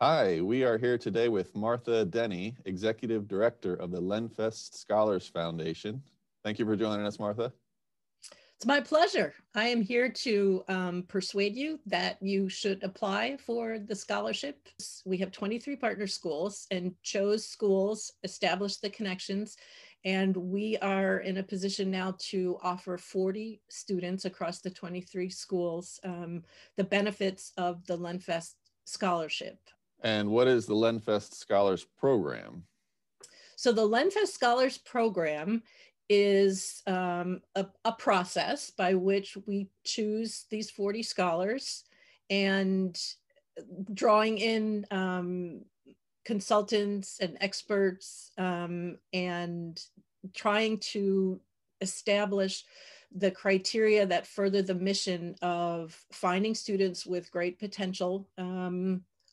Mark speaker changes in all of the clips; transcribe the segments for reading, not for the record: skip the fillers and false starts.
Speaker 1: Hi, we are here today with Martha Denny, Executive Director of the Lenfest Scholars Foundation. Thank you for joining us, Martha.
Speaker 2: It's my pleasure. I am here to persuade you that you should apply for the scholarship. We have 23 partner schools and chose schools, established the connections, and we are in a position now to offer 40 students across the 23 schools the benefits of the Lenfest Scholarship.
Speaker 1: And what is the Lenfest Scholars Program?
Speaker 2: So the Lenfest Scholars Program is a process by which we choose these 40 scholars and drawing in consultants and experts and trying to establish the criteria that further the mission of finding students with great potential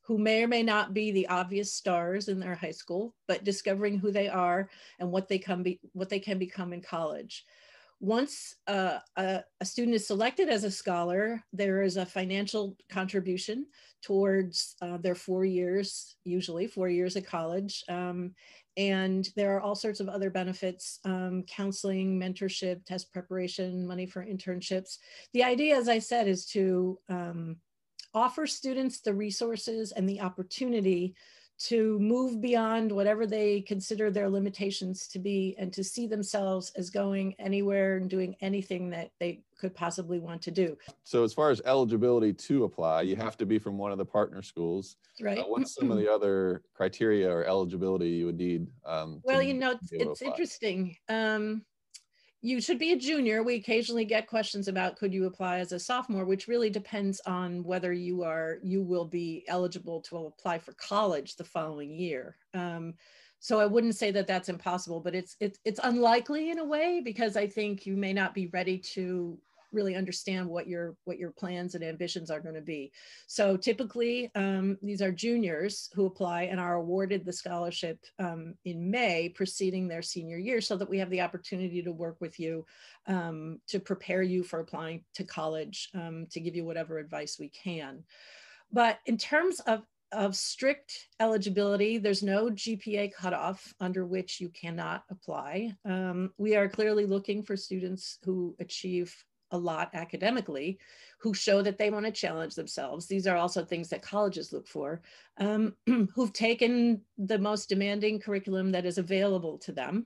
Speaker 2: who may or may not be the obvious stars in their high school, but discovering who they are and what they can become in college. Once a student is selected as a scholar, there is a financial contribution towards their 4 years, usually 4 years of college. And there are all sorts of other benefits, counseling, mentorship, test preparation, money for internships. The idea, as I said, is to offer students the resources and the opportunity to move beyond whatever they consider their limitations to be and to see themselves as going anywhere and doing anything that they could possibly want to do.
Speaker 1: So as far as eligibility to apply, you have to be from one of the partner schools.
Speaker 2: Right.
Speaker 1: What's some of the other criteria or eligibility you would need?
Speaker 2: Well, you know, it's interesting. You should be a junior. We occasionally get questions about could you apply as a sophomore, which really depends on whether you will be eligible to apply for college the following year. So I wouldn't say that that's impossible, but it's unlikely in a way because I think you may not be ready to really understand what your plans and ambitions are going to be. So typically these are juniors who apply and are awarded the scholarship in May preceding their senior year so that we have the opportunity to work with you to prepare you for applying to college, to give you whatever advice we can. But in terms of strict eligibility, there's no GPA cutoff under which you cannot apply. We are clearly looking for students who achieve a lot academically, who show that they want to challenge themselves. These are also things that colleges look for, who've taken the most demanding curriculum that is available to them.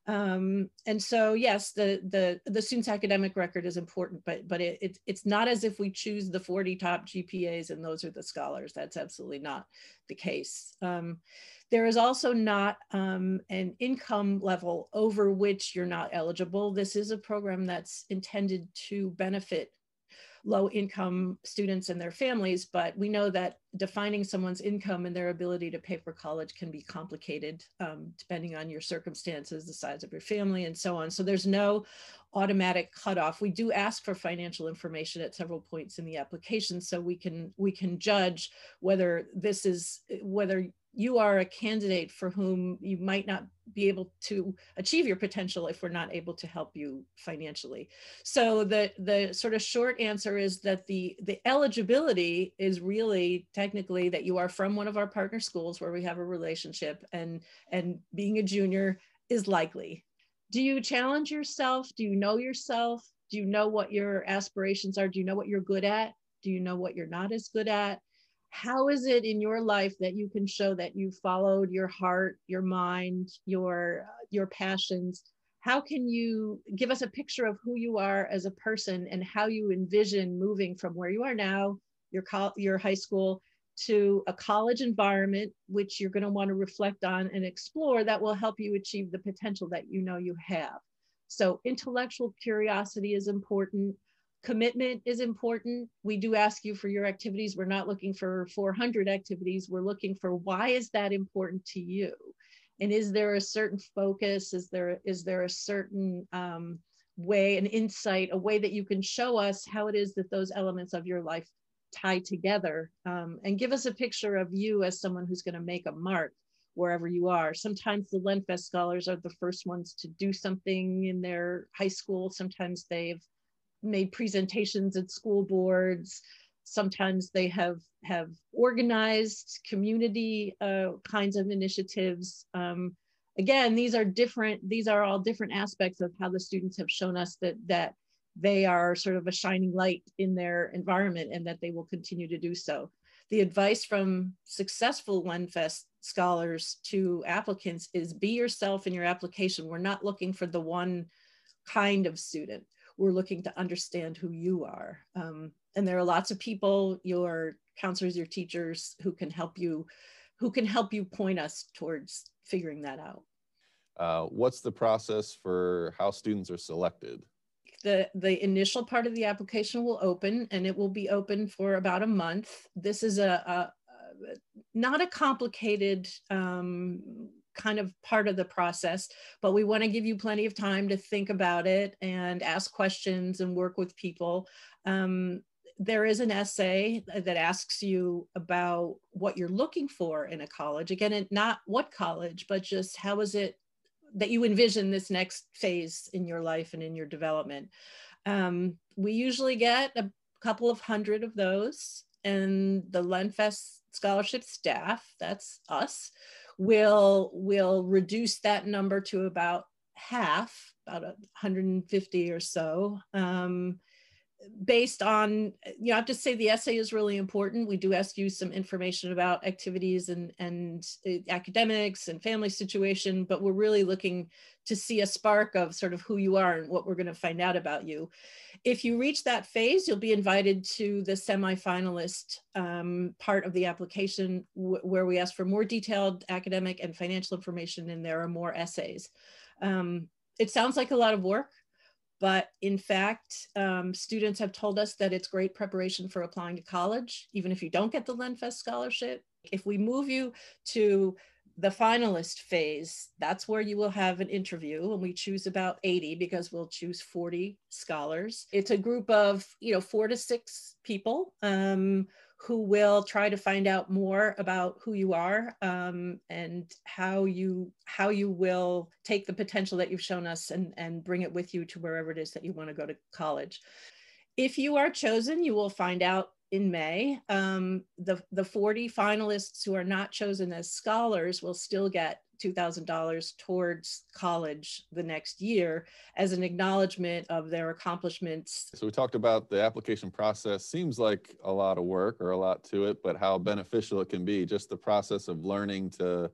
Speaker 2: And so, yes, the student's academic record is important, but it's not as if we choose the 40 top GPAs and those are the scholars. That's absolutely not the case. There is also not an income level over which you're not eligible. This is a program that's intended to benefit low-income students and their families, but we know that defining someone's income and their ability to pay for college can be complicated depending on your circumstances, the size of your family, and so on. So there's no automatic cutoff. We do ask for financial information at several points in the application so we can judge whether you are a candidate for whom you might not be able to achieve your potential if we're not able to help you financially. So the sort of short answer is that the eligibility is really technically that you are from one of our partner schools where we have a relationship, and being a junior is likely. Do you challenge yourself? Do you know yourself? Do you know what your aspirations are? Do you know what you're good at? Do you know what you're not as good at? How is it in your life that you can show that you followed your heart, your mind, your passions? How can you give us a picture of who you are as a person and how you envision moving from where you are now, your high school, to a college environment, which you're going to want to reflect on and explore that will help you achieve the potential that you know you have. So intellectual curiosity is important. Commitment is important. We do ask you for your activities. We're not looking for 400 activities. We're looking for why is that important to you? And is there a certain focus? Is there a certain way, an insight, a way that you can show us how it is that those elements of your life tie together, and give us a picture of you as someone who's going to make a mark wherever you are. Sometimes the Lenfest scholars are the first ones to do something in their high school. Sometimes they've made presentations at school boards. Sometimes they have organized community kinds of initiatives. Again, these are all different aspects of how the students have shown us that they are sort of a shining light in their environment and that they will continue to do so. The advice from successful Lenfest scholars to applicants is be yourself in your application. We're not looking for the one kind of student. We're looking to understand who you are. And there are lots of people, your counselors, your teachers, who can help you point us towards figuring that out.
Speaker 1: What's the process for how students are selected?
Speaker 2: The initial part of the application will open, and it will be open for about a month. This is not a complicated kind of part of the process, but we want to give you plenty of time to think about it and ask questions and work with people. There is an essay that asks you about what you're looking for in a college. Again, not what college, but just how is it that you envision this next phase in your life and in your development. We usually get a couple of hundred of those, and the Lenfest scholarship staff, that's us, will reduce that number to about half, about 150 or so. Based on, I have to say the essay is really important. We do ask you some information about activities and academics and family situation, but we're really looking to see a spark of sort of who you are and what we're going to find out about you. If you reach that phase, you'll be invited to the semifinalist part of the application where we ask for more detailed academic and financial information, and there are more essays. It sounds like a lot of work, but in fact, students have told us that it's great preparation for applying to college, even if you don't get the Lenfest scholarship. If we move you to the finalist phase, that's where you will have an interview, and we choose about 80 because we'll choose 40 scholars. It's a group of 4 to 6 people who will try to find out more about who you are and how you will take the potential that you've shown us and bring it with you to wherever it is that you want to go to college. If you are chosen, you will find out in May. The 40 finalists who are not chosen as scholars will still get $2,000 towards college the next year as an acknowledgement of their accomplishments.
Speaker 1: So we talked about the application process. Seems like a lot of work or a lot to it, but how beneficial it can be, just the process of learning to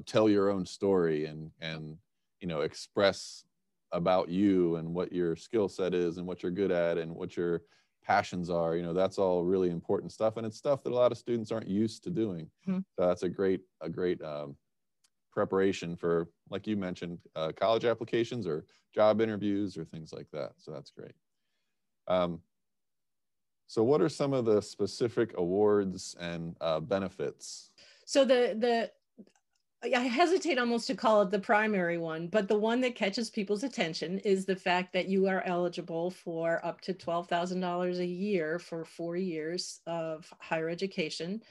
Speaker 1: tell your own story and express about you and what your skill set is and what you're good at and what your passions are. That's all really important stuff, and it's stuff that a lot of students aren't used to doing. Mm-hmm. So that's a great preparation for, like you mentioned, college applications or job interviews or things like that. So that's great. So what are some of the specific awards and benefits?
Speaker 2: So I hesitate almost to call it the primary one, but the one that catches people's attention is the fact that you are eligible for up to $12,000 a year for 4 years of higher education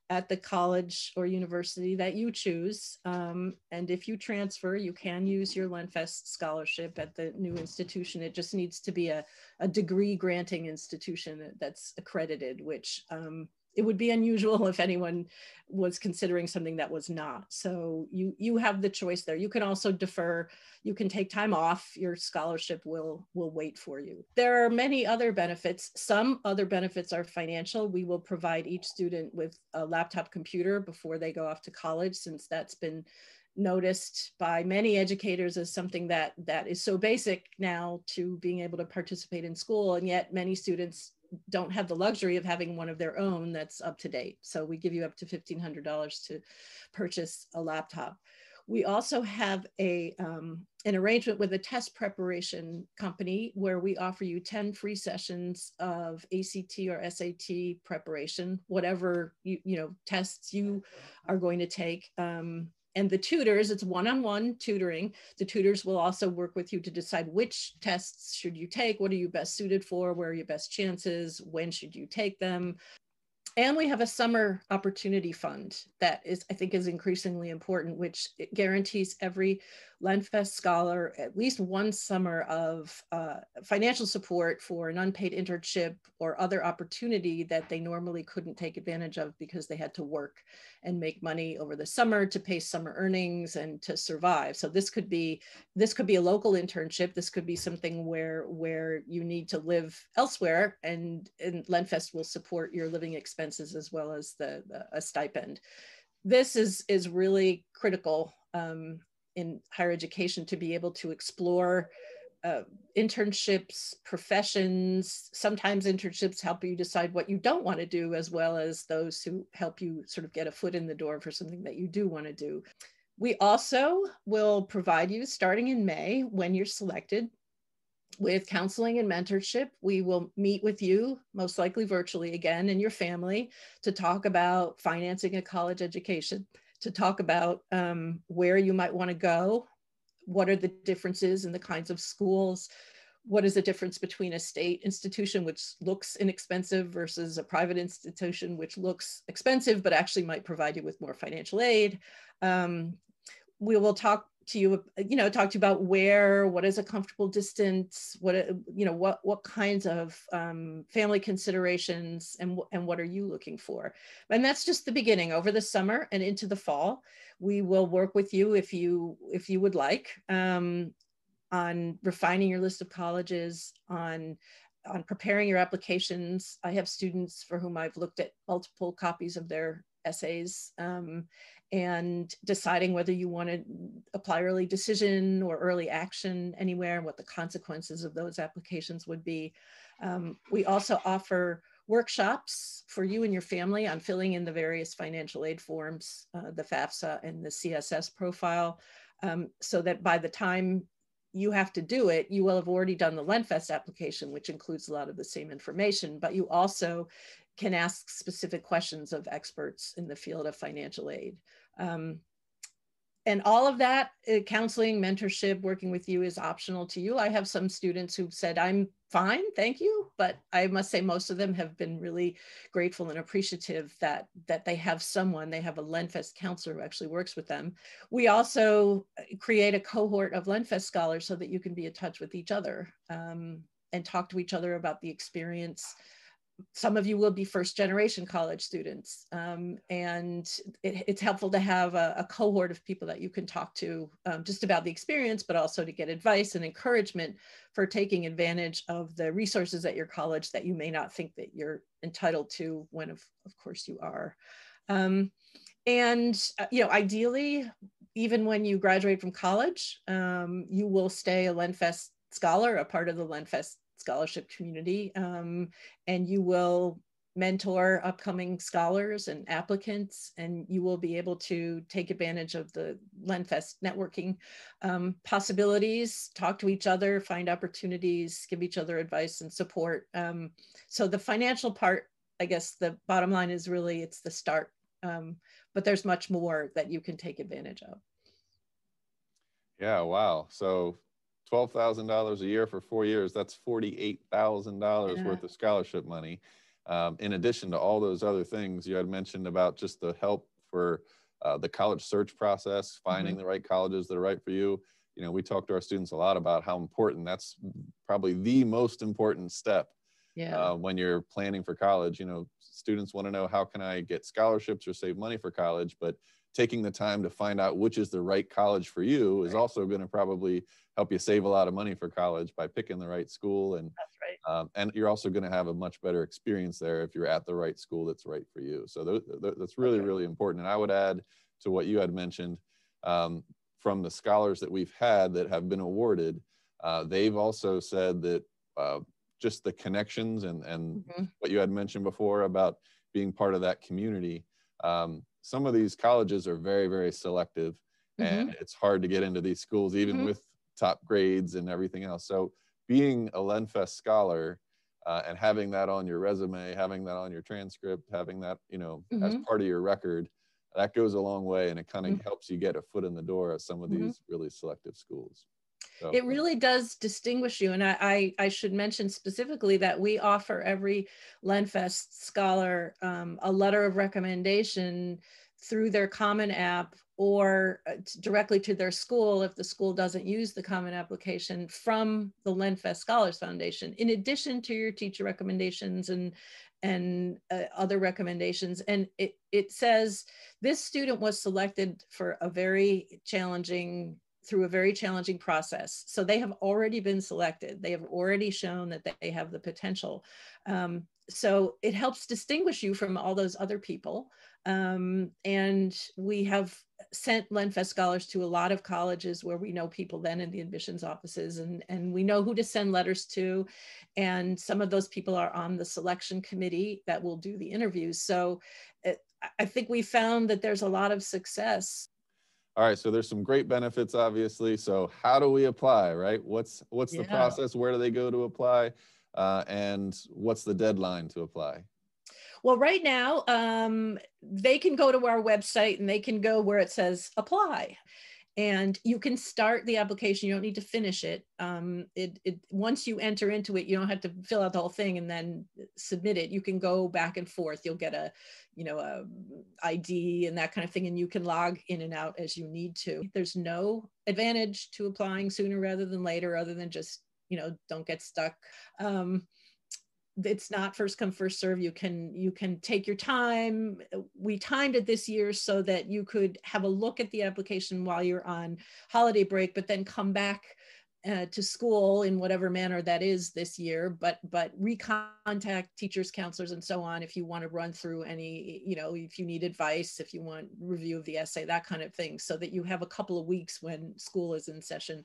Speaker 2: at the college or university that you choose. And if you transfer, you can use your Lenfest scholarship at the new institution. It just needs to be a degree granting institution that's accredited, which it would be unusual if anyone was considering something that was not. So you have the choice there. You can also defer, you can take time off, your scholarship will wait for you. There are many other benefits. Some other benefits are financial. We will provide each student with a laptop computer before they go off to college, since that's been noticed by many educators as something that is so basic now to being able to participate in school, and yet many students don't have the luxury of having one of their own that's up to date. So we give you up to $1,500 to purchase a laptop. We also have an arrangement with a test preparation company where we offer you 10 free sessions of ACT or SAT preparation, whatever tests you are going to take. And the tutors, it's one-on-one tutoring. The tutors will also work with you to decide which tests should you take, what are you best suited for, where are your best chances, when should you take them. And we have a summer opportunity fund that I think is increasingly important, which it guarantees every Lenfest Scholar at least one summer of financial support for an unpaid internship or other opportunity that they normally couldn't take advantage of because they had to work and make money over the summer to pay summer earnings and to survive. So this could be a local internship. This could be something where you need to live elsewhere, and Lenfest will support your living expenses as well as a stipend. This is really critical in higher education, to be able to explore internships, professions. Sometimes internships help you decide what you don't want to do, as well as those who help you sort of get a foot in the door for something that you do want to do. We also will provide you, starting in May, when you're selected, with counseling and mentorship. We will meet with you, most likely virtually again, and your family, to talk about financing a college education, to talk about where you might want to go, what are the differences in the kinds of schools, what is the difference between a state institution which looks inexpensive versus a private institution which looks expensive but actually might provide you with more financial aid. We will talk to you about what is a comfortable distance, what kinds of family considerations, and what are you looking for. And that's just the beginning. Over the summer and into the fall, we will work with you, if you would like, on refining your list of colleges, on preparing your applications. I have students for whom I've looked at multiple copies of their essays, and deciding whether you want to apply early decision or early action anywhere, and what the consequences of those applications would be. We also offer workshops for you and your family on filling in the various financial aid forms, the FAFSA and the CSS profile, so that by the time you have to do it, you will have already done the Lenfest application, which includes a lot of the same information, but you also can ask specific questions of experts in the field of financial aid. And all of that, counseling, mentorship, working with you, is optional to you. I have some students who've said, I'm fine, thank you. But I must say most of them have been really grateful and appreciative that they have someone, they have a Lenfest counselor who actually works with them. We also create a cohort of Lenfest scholars so that you can be in touch with each other and talk to each other about the experience. Some of you will be first generation college students, and it's helpful to have a cohort of people that you can talk to just about the experience, but also to get advice and encouragement for taking advantage of the resources at your college that you may not think that you're entitled to, when of course you are. Ideally, even when you graduate from college, you will stay a Lenfest scholar, a part of the Lenfest scholarship community, and you will mentor upcoming scholars and applicants, and you will be able to take advantage of the Lenfest networking possibilities, talk to each other, find opportunities, give each other advice and support. So the financial part, I guess the bottom line is really it's the start, but there's much more that you can take advantage of.
Speaker 1: Yeah, wow. So $12,000 a year for 4 years, that's $48,000 worth of scholarship money. In addition to all those other things you had mentioned about just the help for the college search process, finding the right colleges that are right for you. You know, we talk to our students a lot about how important, that's probably the most important step when you're planning for college. You know, students want to know, how can I get scholarships or save money for college? But taking the time to find out which is the right college for you is also going to probably help you save a lot of money for college by picking the right school. And
Speaker 2: that's right.
Speaker 1: And you're also going to have a much better experience there if you're at the right school that's right for you. So that's really, really important. And I would add to what you had mentioned, from the scholars that we've had that have been awarded, they've also said that just the connections and what you had mentioned before about being part of that community. Some of these colleges are very, very selective, and it's hard to get into these schools, even with top grades and everything else. So being a Lenfest scholar and having that on your resume, having that on your transcript, having that, you know, as part of your record, that goes a long way, and it kind of helps you get a foot in the door at some of these really selective schools. So,
Speaker 2: it really does distinguish you. And I should mention specifically that we offer every Lenfest scholar a letter of recommendation through their Common App or directly to their school if the school doesn't use the common application from the Lenfest Scholars Foundation, in addition to your teacher recommendations and other recommendations. And it says this student was selected for a very challenging process. So they have already been selected. They have already shown that they have the potential. So it helps distinguish you from all those other people. And we have sent Lenfest Scholars to a lot of colleges where we know people then in the admissions offices, and we know who to send letters to. And some of those people are on the selection committee that will do the interviews. So I think we found that there's a lot of success.
Speaker 1: All right, so there's some great benefits, obviously. So how do we apply, right? What's the process? Where do they go to apply? And what's the deadline to apply?
Speaker 2: Well, right now, they can go to our website and they can go where it says apply. And you can start the application. You don't need to finish it. Once you enter into it, you don't have to fill out the whole thing and then submit it. You can go back and forth. You'll get a ID and that kind of thing, and you can log in and out as you need to. There's no advantage to applying sooner rather than later, other than just, don't get stuck. It's not first come, first serve. You can take your time. We timed it this year so that you could have a look at the application while you're on holiday break, but then come back to school in whatever manner that is this year, but recontact teachers, counselors, and so on if you want to run through any, if you need advice, if you want review of the essay, that kind of thing, so that you have a couple of weeks when school is in session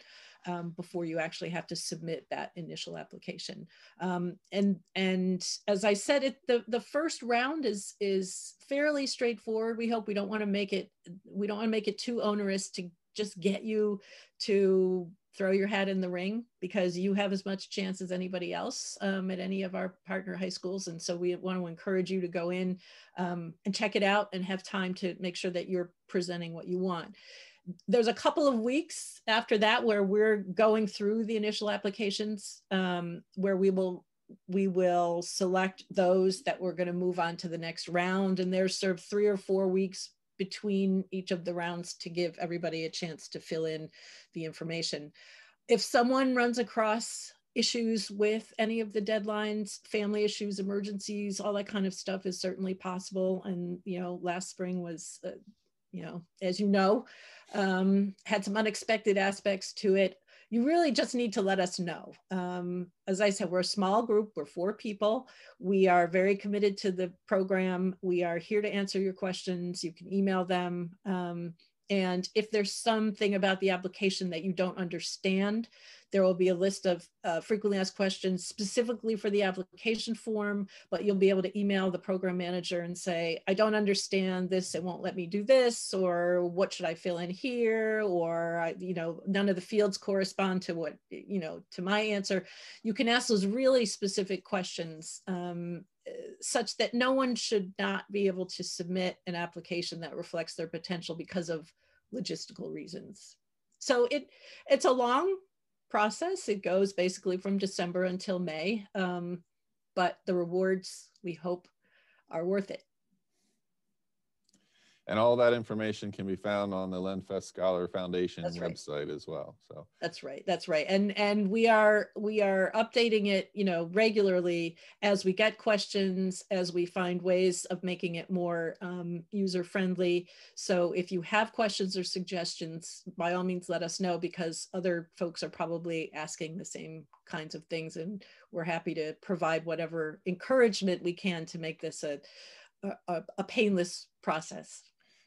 Speaker 2: before you actually have to submit that initial application. And as I said, the first round is fairly straightforward. We hope we don't want to make it too onerous to just get you to throw your hat in the ring, because you have as much chance as anybody else at any of our partner high schools. And so we want to encourage you to go in and check it out and have time to make sure that you're presenting what you want. There's a couple of weeks after that where we're going through the initial applications, where we will select those that we're going to move on to the next round. And there's sort of 3 or 4 weeks between each of the rounds to give everybody a chance to fill in the information. If someone runs across issues with any of the deadlines, family issues, emergencies, all that kind of stuff is certainly possible. And, last spring was, as had some unexpected aspects to it. You really just need to let us know. As I said, we're a small group, we're 4 people. We are very committed to the program. We are here to answer your questions. You can email them. And if there's something about the application that you don't understand, there will be a list of frequently asked questions specifically for the application form, but you'll be able to email the program manager and say, I don't understand this, it won't let me do this, or what should I fill in here? Or, none of the fields correspond to what, to my answer. You can ask those really specific questions such that no one should not be able to submit an application that reflects their potential because of logistical reasons. So it's a long process. It goes basically from December until May, but the rewards, we hope, are worth it.
Speaker 1: And all that information can be found on the Lenfest Scholar Foundation website as well. So
Speaker 2: that's right. And we are updating it, regularly as we get questions, as we find ways of making it more user friendly. So if you have questions or suggestions, by all means, let us know, because other folks are probably asking the same kinds of things, and we're happy to provide whatever encouragement we can to make this a painless process.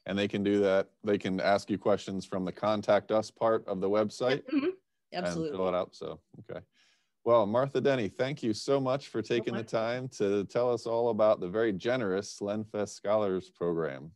Speaker 1: And they can do that. They can ask you questions from the contact us part of the website.
Speaker 2: Mm-hmm. Absolutely.
Speaker 1: And fill it out. So, okay. Well, Martha Denny, thank you so much for taking the time to tell us all about the very generous Lenfest Scholars Program.